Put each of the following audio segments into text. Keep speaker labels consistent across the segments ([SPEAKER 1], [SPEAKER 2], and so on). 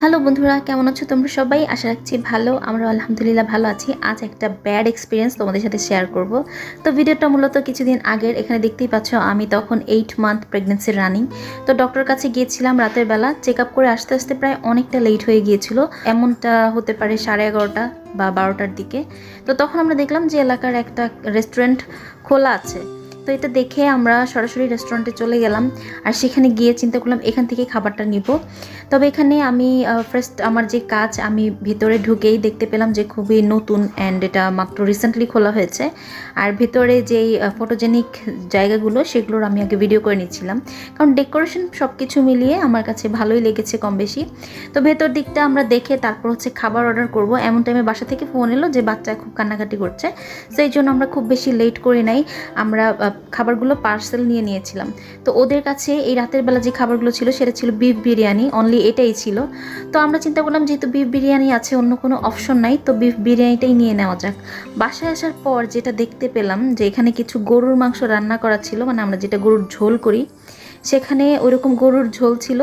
[SPEAKER 1] Hello বন্ধুরা, কেমন আছো তোমরা সবাই? আশা রাখছি ভালো। আমরা আলহামদুলিল্লাহ ভালো আছি। আজ একটা ব্যাড এক্সপেরিয়েন্স তোমাদের সাথে শেয়ার করব। তো ভিডিওটা মূলত কিছুদিন আগের। এখানে দেখতেই পাচ্ছ আমি তখন 8 মান্থ প্রেগনেন্সি রানিং। তো ডক্টর কাছে গিয়েছিলাম রাতের বেলা। চেক আপ করে আসতে আসতে প্রায় অনেকটা লেট হয়ে গিয়েছিল। এমনটা হতে পারে 11:30 বা 12টার দিকে। তো তখন আমরা দেখলাম যে এলাকার একটা রেস্টুরেন্ট খোলা আছে। তো এটা দেখে আমরা সরাসরি রেস্টুরেন্টে চলে গেলাম। আর সেখানে গিয়ে চিন্তা করলাম এখান থেকে খাবারটা নিব। তবে এখানে আমি ফার্স্ট আমার যে কাজ আমি ভেতরে ঢুকেই দেখতে পেলাম যে খুবই নতুন অ্যান্ড এটা মাত্র রিসেন্টলি খোলা হয়েছে। আর ভেতরে যেই ফটোজেনিক জায়গাগুলো সেগুলোর আমি আগে ভিডিও করে নিচ্ছিলাম, কারণ ডেকোরেশন সব কিছু মিলিয়ে আমার কাছে ভালোই লেগেছে কম বেশি। তো ভেতর দিকটা আমরা দেখে তারপর হচ্ছে খাবার অর্ডার করব। এমন টাইমে বাসা থেকে ফোন এলো যে বাচ্চা খুব কান্নাকাটি করছে। সেই জন্য আমরা খুব বেশি লেট করি নাই। আমরা খাবারগুলো পার্সেল নিয়ে নিয়েছিলাম। তো ওদের কাছে এই রাতের বেলা যে খাবারগুলো ছিল সেটা ছিল বিফ বিরিয়ানি, অনলি এটাই ছিল। তো আমরা চিন্তা করলাম যেহেতু বিফ বিরিয়ানি আছে, অন্য কোনো অপশন নাই, তো বিফ বিরিয়ানিটাই নিয়ে নেওয়া যাক। বাসায় আসার পর যেটা দেখতে পেলাম যে এখানে কিছু গরুর মাংস রান্না করা ছিল, মানে আমরা যেটা গরুর ঝোল করি সেখানে ওইরকম গরুর ঝোল ছিল,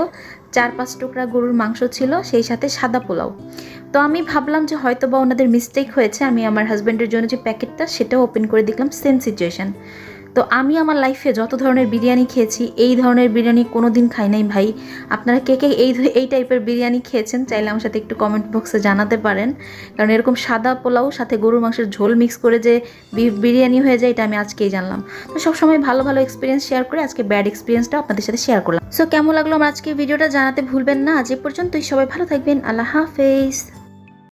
[SPEAKER 1] 4-5 টুকরা গরুর মাংস ছিল, সেই সাথে সাদা পোলাও। তো আমি ভাবলাম যে হয়তো বা ওনাদের মিস্টেক হয়েছে। আমি আমার হাজব্যান্ডের জন্য যে প্যাকেটটা সেটাও ওপেন করে দেখলাম, সেম সিচুয়েশান। তো আমি আমার লাইফে যত ধরনের বিরিয়ানি খেয়েছি এই ধরনের বিরিয়ানি কোনো দিন খাই নাই ভাই। আপনারা কে কে এই টাইপের বিরিয়ানি খেয়েছেন চাইলে আমার সাথে একটু কমেন্ট বক্সে জানাতে পারেন, কারণ এরকম সাদা পোলাও সাথে গরুর মাংসের ঝোল মিক্স করে যে বিফ বিরিয়ানি হয়ে যায় এটা আমি আজকেই জানলাম। তো সবসময় ভালো ভালো এক্সপিরিয়েন্স শেয়ার করে আজকে ব্যাড এক্সপিরিয়েন্সটা আপনাদের সাথে শেয়ার করলাম। সো কেমন লাগলো আমার আজকে ভিডিওটা জানাতে ভুলবেন না। আজ এ পর্যন্তই, সবাই ভালো থাকবেন। আল্লাহ হাফেজ।